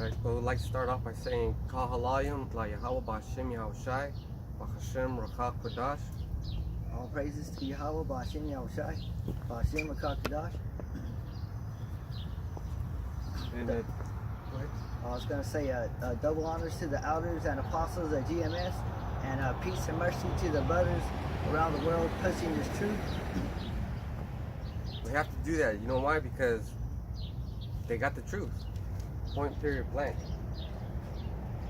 I would like to start off by saying Kahalayim La Yahweh Ba'Shem Yahushai Ba'Hashem Rakha Kodash. All praises to Yahweh Ba'Shem Yahushai Ba'Shem Rakha Kodash. And I was going to say double honors to the elders and apostles of GMS, and peace and mercy to the brothers around the world pushing this truth. we have to do that. You know why? Because they got the truth. Point, period, blank.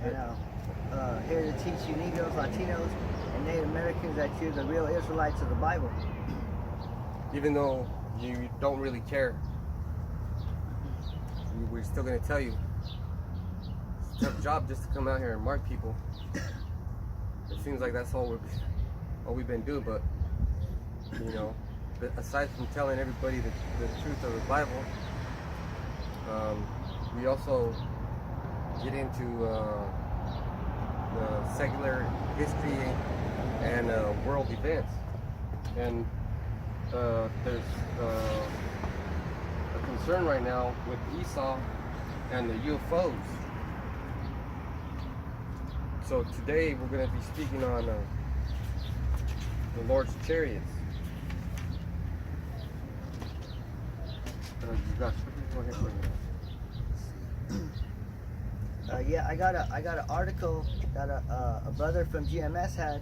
And here to teach you Negroes, Latinos, and Native Americans that you're the real Israelites of the Bible. Even though you don't really care, we're still going to tell you. It's a tough job just to come out here and mark people. It seems like that's all we've been doing, but you know, aside from telling everybody the truth of the Bible, we also get into the secular history and world events. And there's a concern right now with Esau and the UFOs. So today we're going to be speaking on the Lord's chariots. You got, go ahead, bring it up. Yeah, I got an article that a brother from GMS had,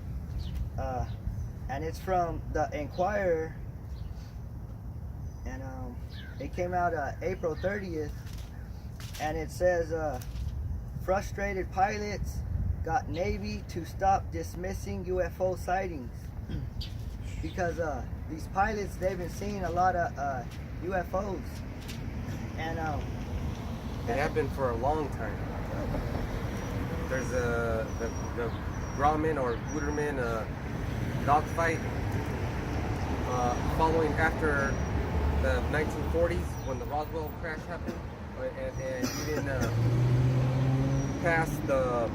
and it's from the Inquirer, and it came out April 30th, and it says frustrated pilots got Navy to stop dismissing UFO sightings because these pilots, they've been seeing a lot of UFOs, and they have been for a long time. There's the Grauman or Guterman dogfight following after the 1940s when the Roswell crash happened, and even past the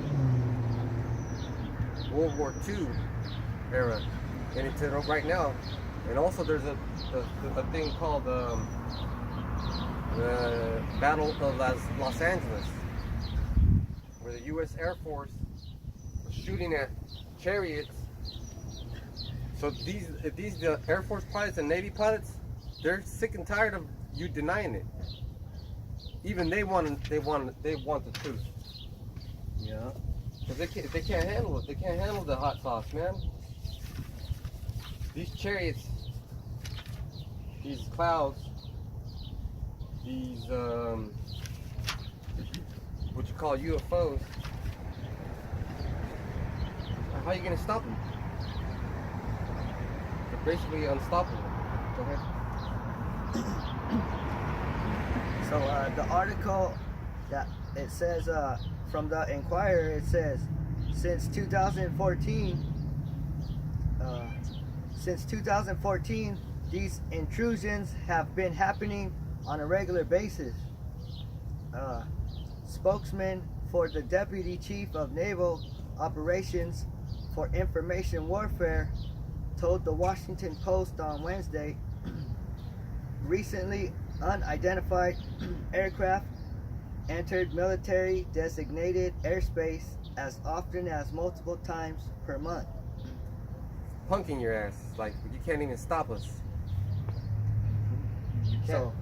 World War II era and into right now. And also there's a thing called the Battle of Los Angeles, where the U.S. Air Force was shooting at chariots. So these Air Force pilots and Navy pilots, they're sick and tired of you denying it. Even they want the truth. yeah, Because they can't handle it. They can't handle the hot sauce, man. These chariots, these clouds, these what you call UFOs. How are you gonna stop them? They're basically unstoppable. Go ahead. so the article that it says from the Inquirer, it says since 2014 these intrusions have been happening on a regular basis. Spokesman for the Deputy Chief of Naval Operations for Information Warfare told the Washington Post on Wednesday, recently unidentified aircraft entered military designated airspace as often as multiple times per month. Punking your ass, like you can't even stop us. You can't. So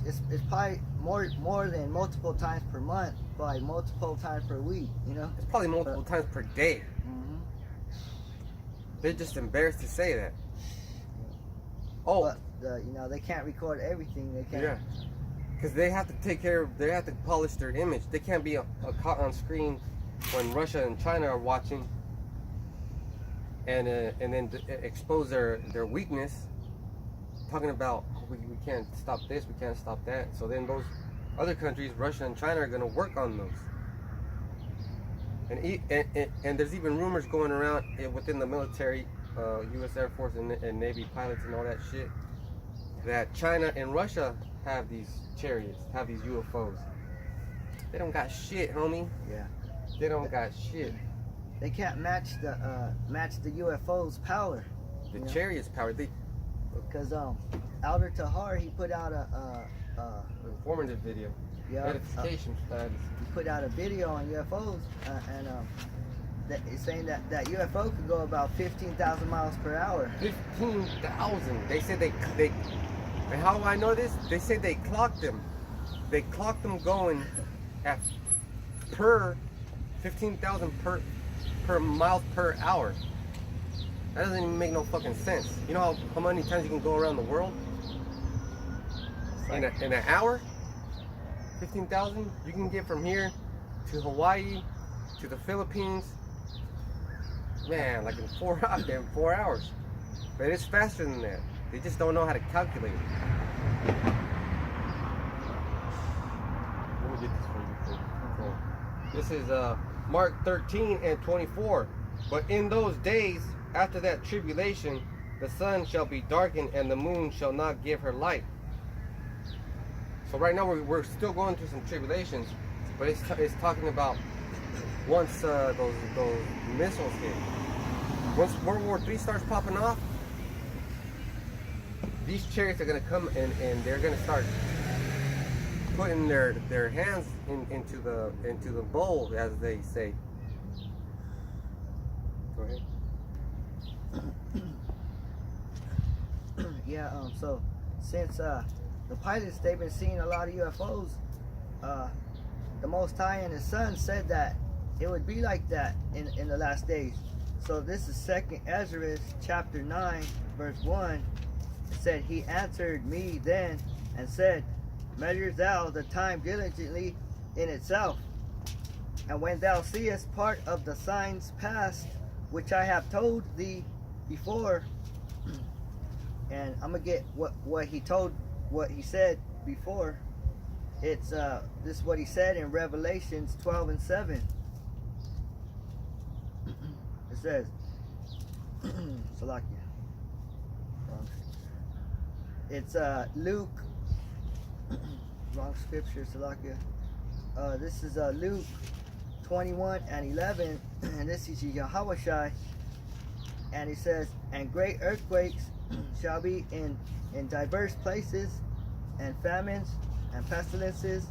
it's probably more than multiple times per month, by multiple times per week, you know? It's probably multiple times per day. Mm-hmm. They're just embarrassed to say that. Oh, But you know, they can't record everything. They can't. yeah. Because they have to take care of, they have to polish their image. They can't be caught on screen when Russia and China are watching, and then expose their weakness, talking about we can't stop this, we can't stop that. So then those other countries, Russia and China, are going to work on those. And there's even rumors going around within the military, U.S. Air Force and Navy pilots and all that shit, that China and Russia have these chariots, have these UFOs. They don't got shit, homie. Yeah. They don't got shit. They can't match the UFO's power. The chariots power. Because Elder Tahar, he put out informative video. Yeah. Edification status. He put out a video on UFOs, and that is saying that UFO could go about 15,000 miles per hour. 15,000. They said they. And how do I know this? They said they clocked them. They clocked them going at per 15,000 per miles per hour. That doesn't even make no fucking sense. You know how many times you can go around the world in an hour? 15,000. You can get from here to Hawaii to the Philippines. Man, like in 4 hours. But it's faster than that. They just don't know how to calculate it. Let me get this for you. Cool. This is Mark 13 and 24. But in those days, after that tribulation, the sun shall be darkened and the moon shall not give her light. So right now we're still going through some tribulations, but it's talking about once those missiles hit. Once World War III starts popping off, these chariots are going to come and they're going to start putting their hands into the bowl, as they say. Go ahead. Yeah. So since the pilots, they've been seeing a lot of UFOs, the Most High and His Son said that it would be like that in the last days. So this is 2nd Ezra chapter 9 verse 1. It said, He answered me then and said, Measure thou the time diligently in itself, and when thou seest part of the signs past, which I have told thee before. And I'm gonna get what he said before. It's this is what he said in Revelations 12 and 7. It says, Salakia. It's Luke. Wrong scripture, Salakia. This is Luke 21 and 11, and this is Yahweh. And he says, and great earthquakes shall be in diverse places, and famines, and pestilences,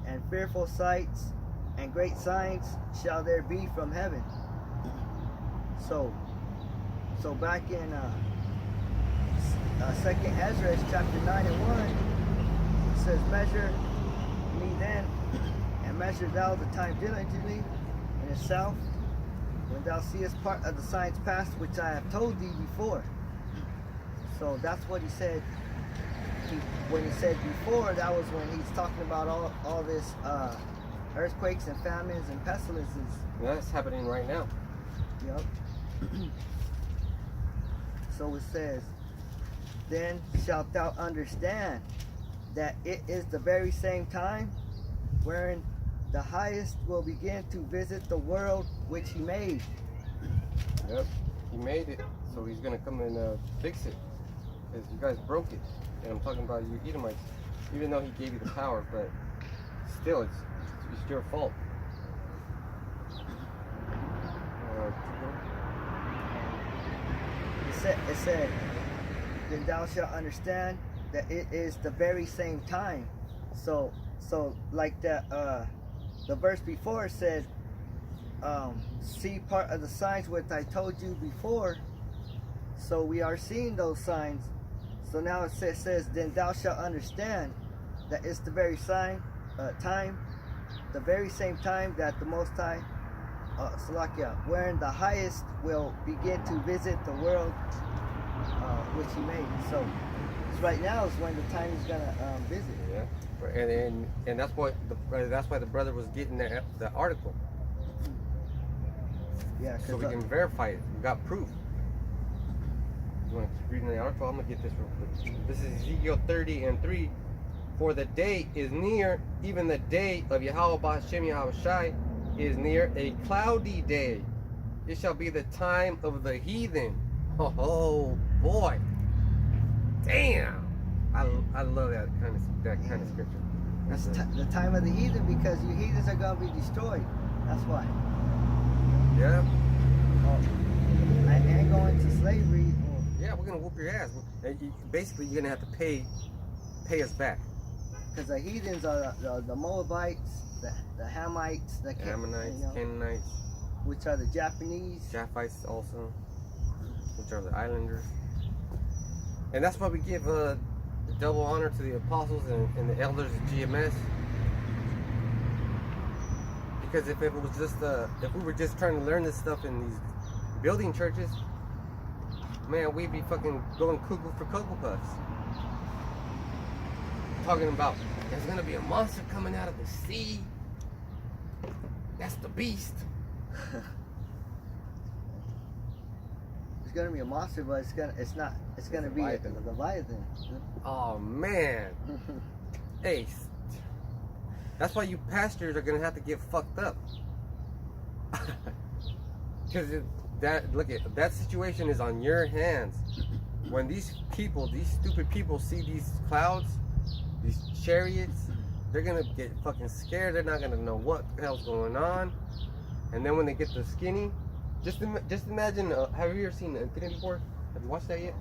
and fearful sights, and great signs shall there be from heaven. So back in 2nd Ezra chapter 9 and 1, it says, Measure me then, and measure thou the time diligently in itself, when thou seest part of the signs past, which I have told thee before. So that's what he said. When he said before, that was when he's talking about all this earthquakes and famines and pestilences. Yeah, that's happening right now. Yep. So it says, Then shalt thou understand that it is the very same time wherein the highest will begin to visit the world which he made. Yep, he made it, so he's gonna come and fix it, because you guys broke it. And I'm talking about you Edomites, even though he gave you the power, but still, it's your fault. It said, Then thou shalt understand that it is the very same time. So like that, the verse before said, see part of the signs which I told you before. So we are seeing those signs. So now it says, then thou shalt understand that it's the very time, the very same time that the Most High, Salakia, wherein the highest will begin to visit the world which he made. So right now is when the time he's gonna visit. Yeah, and that's why the brother was getting the article. Yeah, so we can verify it. We got proof. You want to keep reading the article? I'm gonna get this real quick. This is Ezekiel 30 and 3. For the day is near, even the day of Yahweh Ba'ashem Yahushai is near, a cloudy day. It shall be the time of the heathen. Oh boy, damn! I love that kind of scripture. That's the time of the heathen, because you heathens are gonna be destroyed. That's why. Yeah. And going to slavery. Yeah, we're gonna whoop your ass. Basically, you're gonna have to pay us back. because the heathens are the Moabites, the Hamites, the Ammonites, you know, Canaanites, which are the Japanese. Japhites also, which are the islanders. And that's why we give double honor to the apostles and the elders of GMS. Because if it was just if we were just trying to learn this stuff in these building churches, man, we'd be fucking going cuckoo for Cocoa Puffs. Talking about there's gonna be a monster coming out of the sea. That's the beast. It's gonna be a monster, but it's gonna be a Leviathan. Oh man. Hey, that's why you pastors are gonna have to get fucked up. Because that situation is on your hands. When these stupid people see these clouds, these chariots, they're gonna get fucking scared. They're not gonna know what the hell's going on. And then when they get the skinny, just imagine. Have you ever seen Infinity War? Have you watched that yet?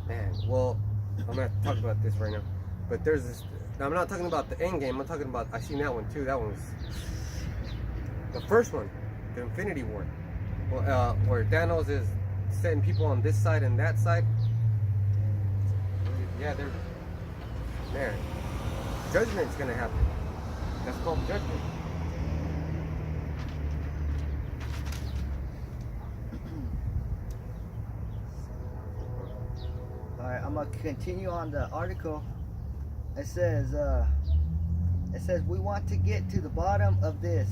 Man, well, I'm gonna have to talk about this right now. But there's this. Now, I'm not talking about the end game. I'm talking about. I seen that one too. That one was the first one, the Infinity War. Well, where Thanos is setting people on this side and that side. Yeah, they're. Man, judgment's gonna happen. That's called judgment. All right, I'm gonna continue on the article. It says we want to get to the bottom of this.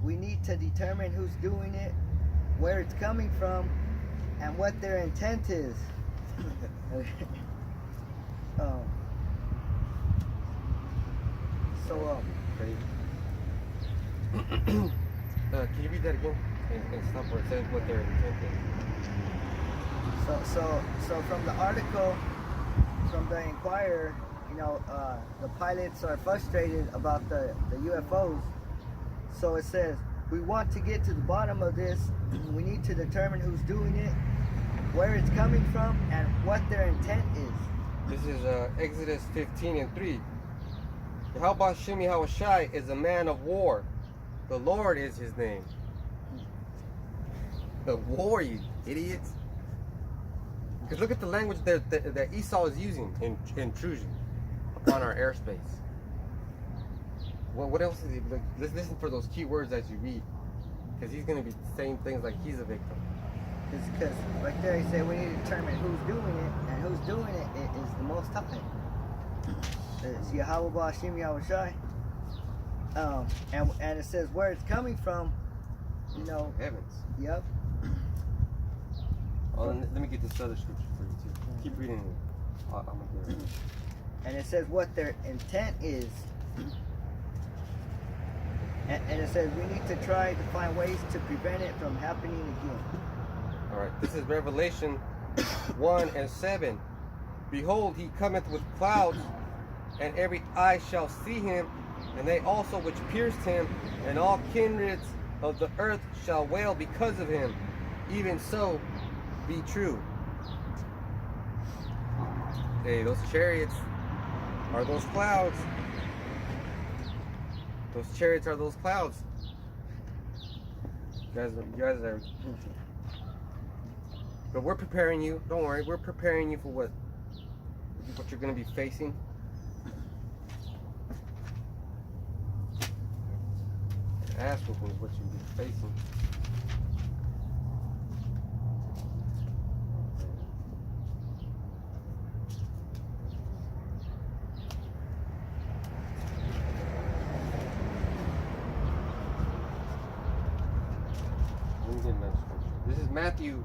We need to determine who's doing it, where it's coming from, and what their intent is. Can you read that again and stop where it says what their intent is? So from the article, from the Inquirer, you know, the pilots are frustrated about the UFOs. So it says, we want to get to the bottom of this. We need to determine who's doing it, where it's coming from, and what their intent is. This is Exodus 15:3. Yahweh Shemi Hawashai is a man of war. The Lord is his name. The war, you idiots. Because look at the language that Esau is using in intrusion upon our airspace. What else is he? Let's listen for those key words as you read. Because he's going to be saying things like he's a victim. Because right there he said we need to determine who's doing it, and who's doing it is the Most High. It's Yahweh Ba'Shem Yahushai. And it says where it's coming from, you know. Heavens. Yep. Oh, let me get this other scripture for you too. Keep reading it. I'm gonna get it. And it says what their intent is. And it says we need to try to find ways to prevent it from happening again. Alright, this is Revelation 1:7. Behold, he cometh with clouds, and every eye shall see him, and they also which pierced him, and all kindreds of the earth shall wail because of him. Even so be true. Hey, those chariots are those clouds. Those chariots are those clouds. You guys are. But we're preparing you. Don't worry, we're preparing you for what you're going to be facing. Ask me what you'll be facing. This is Matthew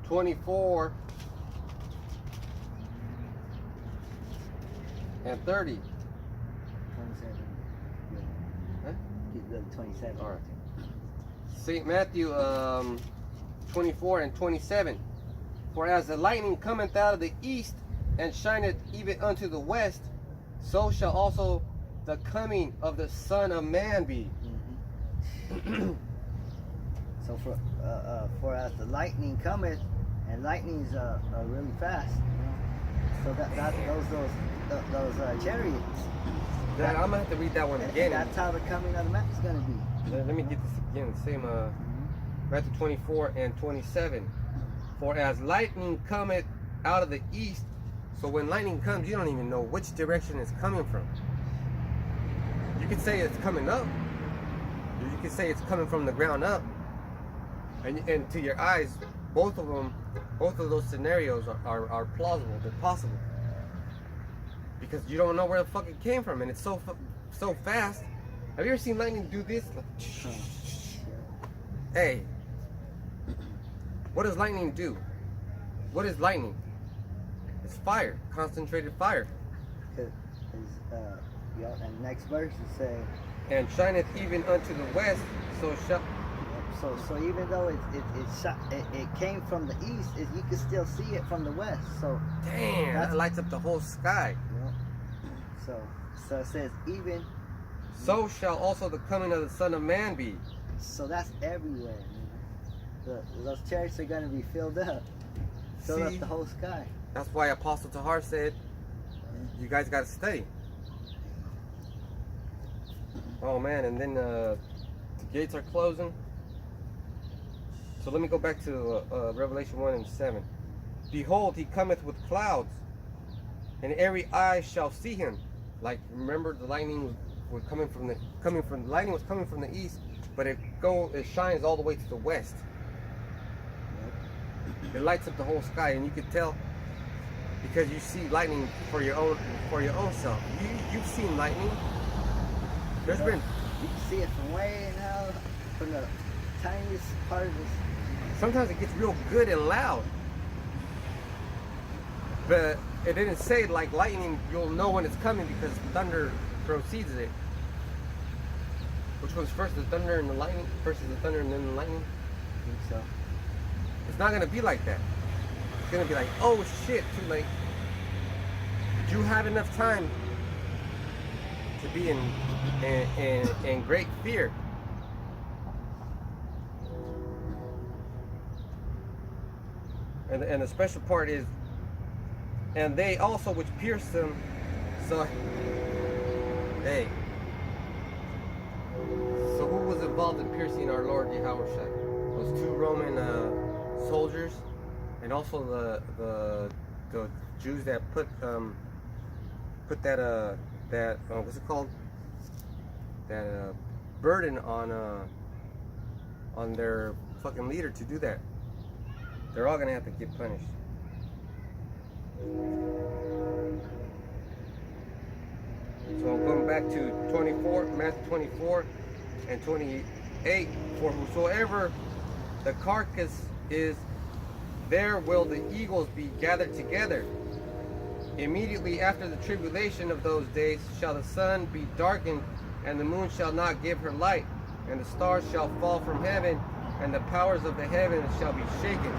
24 and 30. 27. Huh? 27. All right. St. Matthew 24 and 27. For as the lightning cometh out of the east and shineth even unto the west, so shall also the coming of the Son of Man be. Mm-hmm. So for as the lightning cometh, and lightnings are really fast, you know? So those chariots. I'm gonna have to read that one again. That's how the coming of the map is gonna be. Let me get this again. Same Matthew 24 and 27. For as lightning cometh out of the east, so when lightning comes, you don't even know which direction it's coming from. You could say it's coming up. You could say it's coming from the ground up. And to your eyes, both of those scenarios are plausible. They're possible. Because you don't know where the fuck it came from, and it's so fast. Have you ever seen lightning do this? Like, hey, what does lightning do? What is lightning? It's fire, concentrated fire. And next verse it says, and shineth even unto the west, so shall. So even though it came from the east, you can still see it from the west. So damn, that lights up the whole sky. Yeah. So it says even. So shall also the coming of the Son of Man be. So that's everywhere. Those chariots are going to be filled up the whole sky. That's why Apostle Tahar said, you guys got to study. Oh man, and then the gates are closing. So let me go back to Revelation 1 and 7. Behold, he cometh with clouds, and every eye shall see him. Like, remember, the lightning was coming from the east, but it shines all the way to the west. It lights up the whole sky, and you can tell because you see lightning for your own self. You've seen lightning. You can see it from way in hell, from the tiniest part of this. Sometimes it gets real good and loud. But it didn't say like lightning, you'll know when it's coming because thunder precedes it. Which one's first, the thunder and the lightning? First is the thunder and then the lightning? I think so. It's not going to be like that. It's going to be like, oh shit, too late. Did you have enough time to be in great fear? And the special part is, and they also which pierced him. So, hey. So who was involved in piercing our Lord Yahushua? Those two Roman soldiers, and also the Jews that put that what's it called? That burden on their fucking leader to do that. They're all gonna have to get punished. So I'm going back to 24, Matthew 24 and 28. For whosoever the carcass is, there will the eagles be gathered together. Immediately after the tribulation of those days shall the sun be darkened, and the moon shall not give her light, and the stars shall fall from heaven, and the powers of the heavens shall be shaken.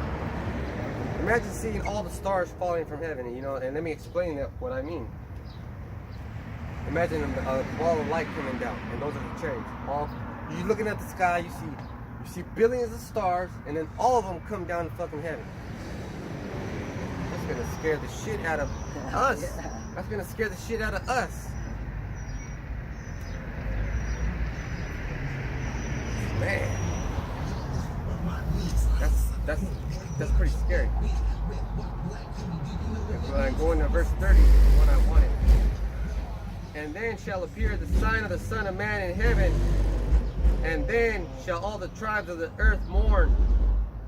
Imagine seeing all the stars falling from heaven, and let me explain what I mean. Imagine a ball of light coming down, and those are the chariots. You're looking at the sky, you see billions of stars, and then all of them come down to fucking heaven. That's gonna scare the shit out of us. Yeah. That's gonna scare the shit out of us. Man, that's pretty scary. I'm going to verse 30, the one I wanted. And then shall appear the sign of the Son of Man in heaven, and then shall all the tribes of the earth mourn,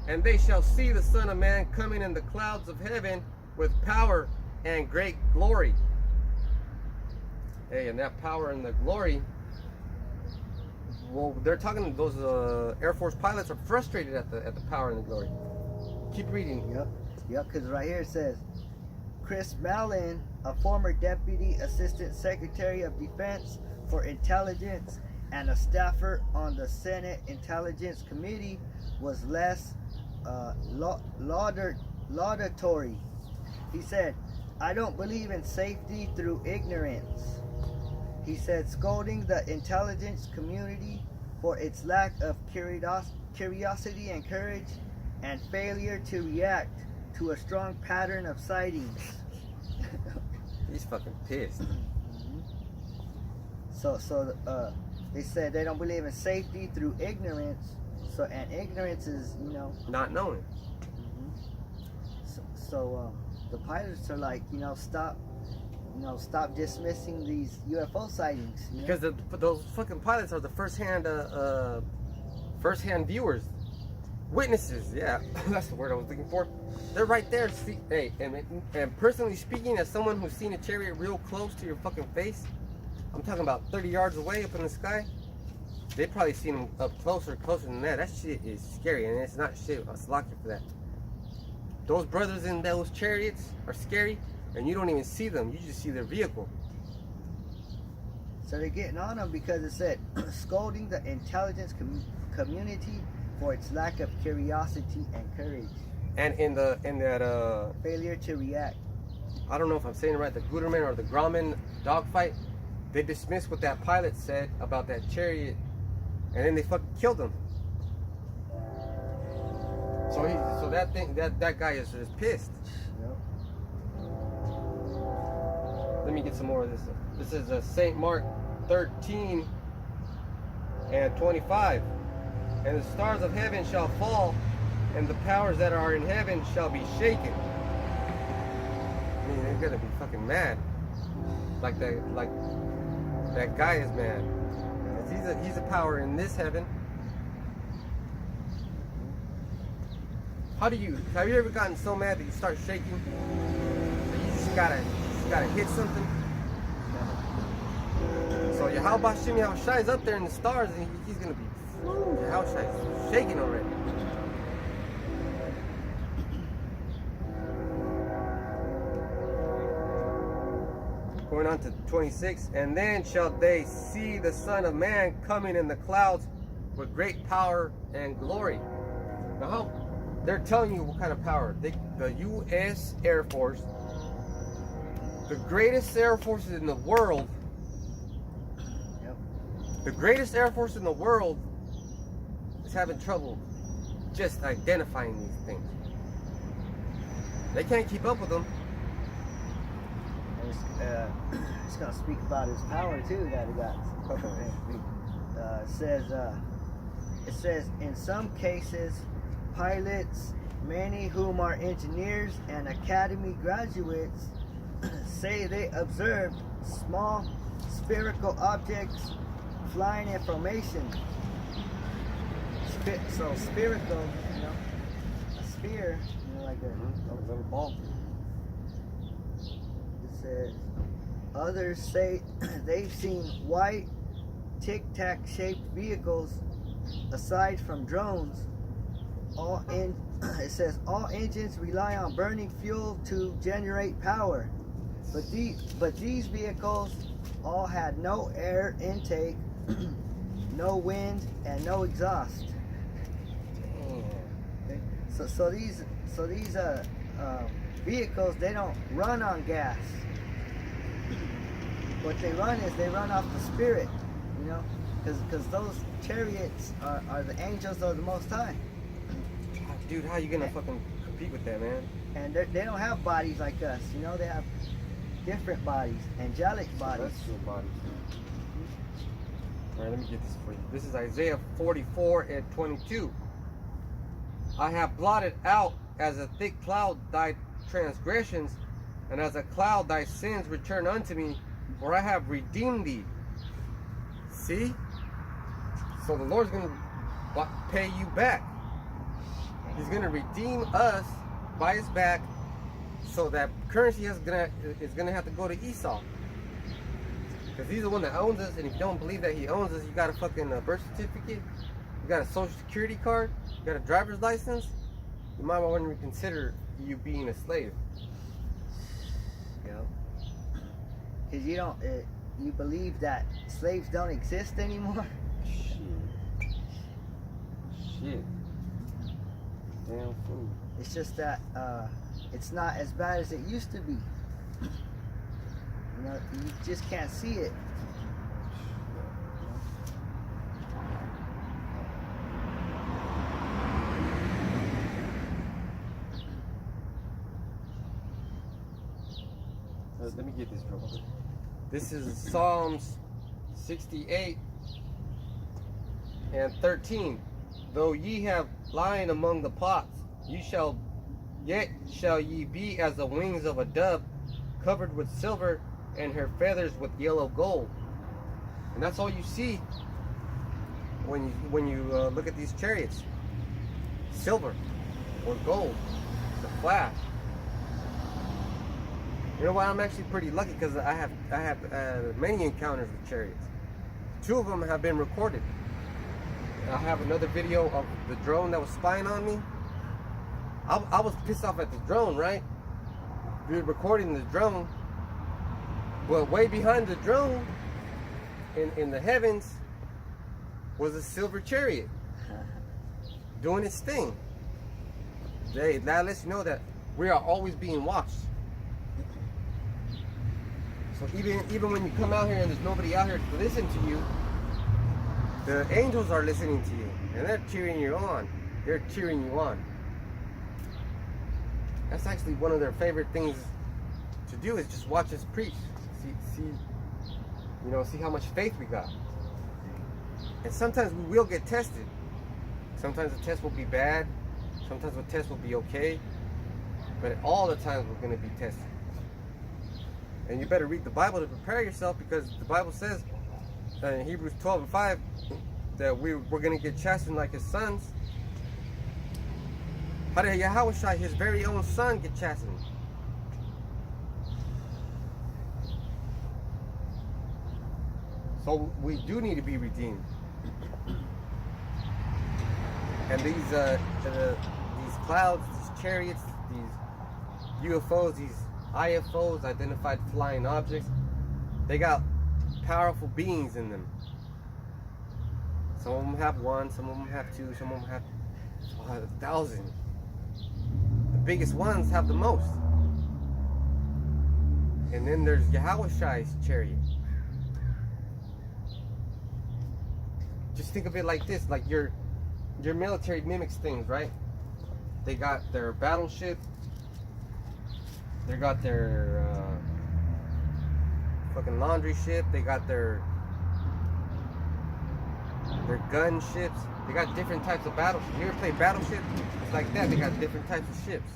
and they shall see the Son of Man coming in the clouds of heaven with power and great glory. Hey, and that power and the glory, well, they're talking, those Air Force pilots are frustrated at the power and the glory. Keep reading. Yep, because right here it says, Chris Mallon, a former Deputy Assistant Secretary of Defense for Intelligence and a staffer on the Senate Intelligence Committee, was less laudatory. He said, I don't believe in safety through ignorance. He said, scolding the intelligence community for its lack of curiosity and courage and failure to react to a strong pattern of sightings. He's fucking pissed. So they said they don't believe in safety through ignorance. So, and ignorance is, you know, Not knowing. So the pilots are like, stop dismissing these UFO sightings. Because those fucking pilots are the first-hand viewers, witnesses. Yeah, that's the word I was looking for. They're right there. See, hey, and personally speaking, as someone who's seen a chariot real close to your fucking face, I'm talking about 30 yards away up in the sky. They probably seen them up closer than that. That shit is scary, and it's not shit. I'll lock you for that. Those brothers in those chariots are scary, and you don't even see them. You just see their vehicle. So they're getting on them because it said scolding the intelligence community for its lack of curiosity and courage. And in that failure to react. I don't know if I'm saying it right, the Guterman or the Grauman dogfight, they dismissed what that pilot said about that chariot, and then they fucking killed him. So that guy is pissed. Yep. Let me get some more of this. This is St. Mark 13 and 25. And the stars of heaven shall fall, and the powers that are in heaven shall be shaken. I mean, they're gonna be fucking mad. Like that guy is mad. He's a power in this heaven. Have you ever gotten so mad that you start shaking? That you just gotta hit something? So Yahweh Shem Yahushai is up there in the stars, and he's gonna be Yahushai shaking already. Going on to 26, and then shall they see the Son of Man coming in the clouds with great power and glory. Now, they're telling you what kind of power. The U.S. Air Force, the greatest air forces in the world, the greatest air force in the world is having trouble just identifying these things. They can't keep up with them. It's going to speak about his power too that he got. It says in some cases, pilots, many whom are engineers and academy graduates, say they observed small spherical objects flying in formation. So spherical, a sphere, like a little ball. It says others say they've seen white tic-tac shaped vehicles aside from drones. It says all engines rely on burning fuel to generate power, but these vehicles all had no air intake, no wind, and no exhaust. Okay. So these vehicles, they don't run on gas. What they run off the spirit, because those chariots are the angels of the Most High. Dude, how you gonna fucking compete with that, man? And they don't have bodies like us, they have different bodies, angelic bodies. Celestial bodies. Alright, let me get this for you. This is Isaiah 44 and 22. I have blotted out as a thick cloud thy transgressions, and as a cloud thy sins return unto me, for I have redeemed thee. See? So the Lord's gonna pay you back. He's gonna redeem us by his back, so that currency is gonna have to go to Esau, because he's the one that owns us. And if you don't believe that he owns us, you got a fucking birth certificate, you got a social security card, you got a driver's license. You might want to reconsider you being a slave. Because you believe that slaves don't exist anymore. Shit. Damn fool. It's just that it's not as bad as it used to be. You just can't see it. Let me get this real quick. This is Psalms 68 and 13. Though ye have lying among the pots, yet shall ye be as the wings of a dove, covered with silver, and her feathers with yellow gold. And that's all you see when you look at these chariots. Silver or gold, the flash. You know what? I'm actually pretty lucky because I have many encounters with chariots. 2 of them have been recorded. I have another video of the drone that was spying on me. I was pissed off at the drone, right? We were recording the drone, but way behind the drone, in the heavens, was a silver chariot doing its thing. That lets you know that we are always being watched. So even when you come out here and there's nobody out here to listen to you, the angels are listening to you and they're cheering you on. They're cheering you on. That's actually one of their favorite things to do, is just watch us preach. See how much faith we got. And sometimes we will get tested. Sometimes the test will be bad. Sometimes the test will be okay. But all the times we're going to be tested. And you better read the Bible to prepare yourself, because the Bible says in Hebrews 12:5 that we're going to get chastened like his sons. How did Yahushua, his very own son, get chastened? So we do need to be redeemed. And these clouds, these chariots, these UFOs, these IFOs, identified flying objects, they got powerful beings in them. Some of them have 1, some of them have 2, some of them have 1,000. The biggest ones have the most. And then there's Yahushua's chariot. Just think of it like this, like your military mimics things, right? They got their battleship, they got their fucking laundry ship, they got their gun ships. They got different types of battleships. You ever play Battleship? It's like that. They got different types of ships.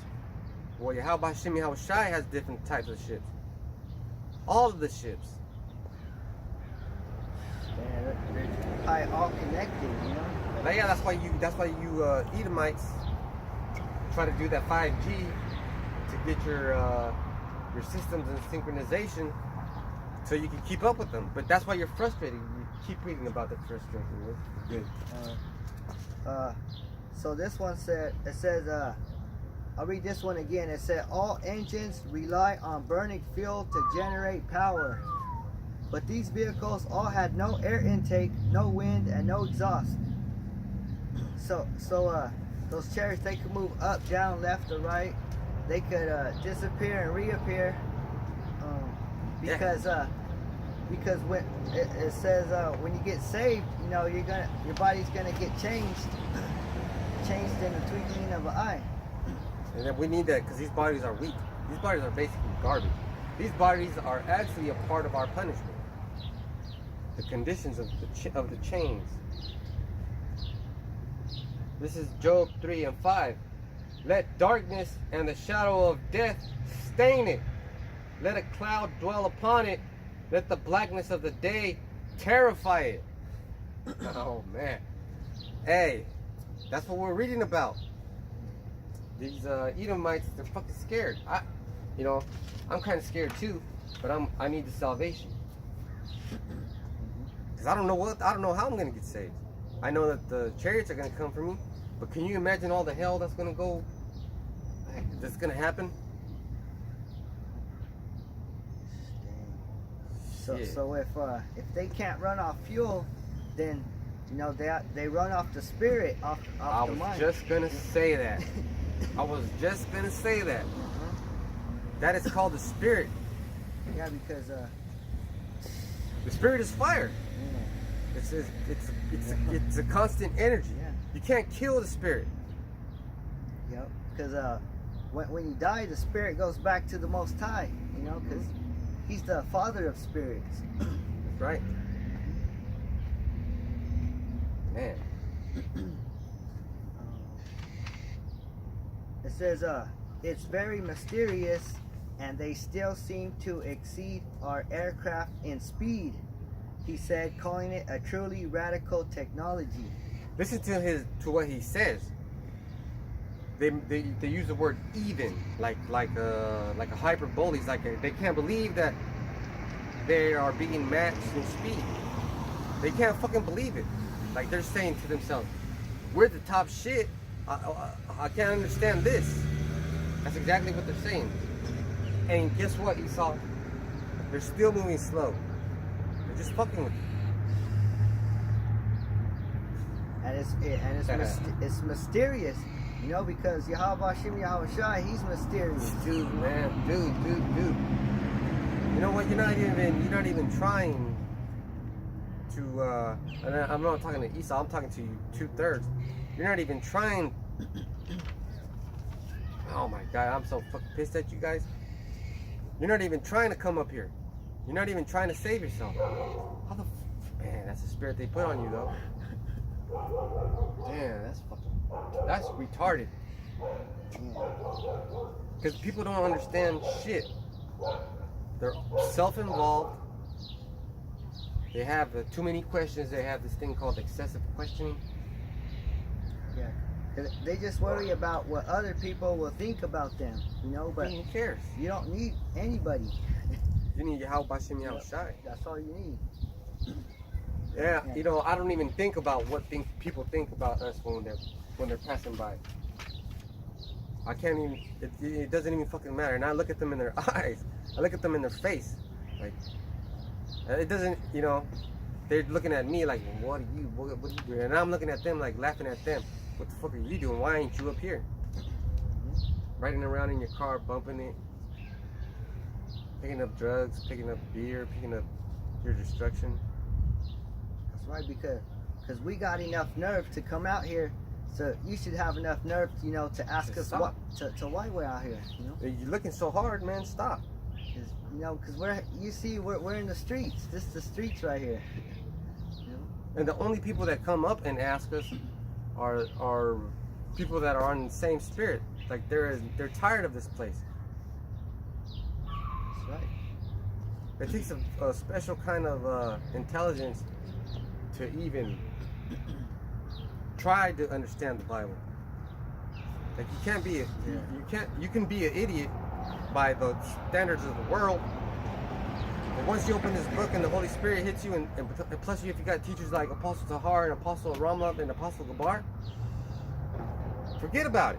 Well, how about Shimi Hawashai has different types of ships? All of the ships. Yeah, they're probably all connected, you know? Now, yeah, that's why you Edomites try to do that 5G to get your systems in synchronization so you can keep up with them. But that's why you're frustrated. You keep reading about the frustration. Good. So this one says, I'll read this one again. It said, all engines rely on burning fuel to generate power. But these vehicles all had no air intake, no wind, and no exhaust. So those chariots, they could move up, down, left, or right. They could disappear and reappear. Because when it says when you get saved, you know, your body's gonna get changed in the twinkling of an eye. And then we need that, because these bodies are weak. These bodies are basically garbage. These bodies are actually a part of our punishment. The conditions of the chains. This is Job 3:5. Let darkness and the shadow of death stain it. Let a cloud dwell upon it. Let the blackness of the day terrify it. Oh man. Hey, that's what we're reading about. These Edomites, they're fucking scared. I'm kind of scared too, but I need the salvation. Because I don't know how I'm gonna get saved. I know that the chariots are gonna come for me, but can you imagine all the hell that's gonna happen? So if they can't run off fuel, then they run off the spirit, off the mind. I was just gonna say that. That is called the spirit. Yeah, because the spirit is fire. Yeah. It's a constant energy. Yeah. You can't kill the spirit. Yep. Because when you die, the spirit goes back to the Most High. You know, because He's the father of spirits. That's right. Man. It says, it's very mysterious, and they still seem to exceed our aircraft in speed, he said, calling it a truly radical technology. Listen to what he says. They use the word even, like a hyperbole. They can't believe that they are being matched in speed. They can't fucking believe it. Like they're saying to themselves, "We're the top shit. I can't understand this." That's exactly what they're saying. And guess what, Esau? They're still moving slow. They're just fucking with you. And it's mysterious, you know, because Yahweh Shem Yahweh Shai, he's mysterious. Dude, man, dude. You know what? You're not even trying to. And I'm not talking to Esau. I'm talking to you 2/3. You're not even trying. Oh my God, I'm so fucking pissed at you guys. You're not even trying to come up here. You're not even trying to save yourself. How the man? That's the spirit they put on you, though. Damn, that's retarded. Because people don't understand shit. They're self-involved. They have too many questions. They have this thing called excessive questioning. Yeah. They just worry about what other people will think about them, you know, but who cares? You don't need anybody. You need Yahweh Shem Yahweh Shai. That's all you need. Yeah, you know, I don't even think about what people think about us when they're passing by. I can't even, it doesn't even fucking matter. And I look at them in their eyes. I look at them in their face. Like, it doesn't, you know, they're looking at me like, what are you doing? And I'm looking at them like laughing at them. What the fuck are you doing? Why ain't you up here? Riding around in your car, bumping it. Picking up drugs, picking up beer, picking up your destruction. That's right, because we got enough nerve to come out here, so you should have enough nerve, you know, to ask us stop. why we're out here, you know. You're looking so hard, man. Stop. You know, because we're in the streets. This is the streets right here. You know? And the only people that come up and ask us are people that are on the same spirit. Like they're tired of this place. That's right. It takes a special kind of intelligence to even try to understand the Bible. Like you can be an idiot by the standards of the world. And once you open this book and the Holy Spirit hits you, and plus if you got teachers like Apostle Tahar and Apostle Ramla and Apostle Gabar, forget about it.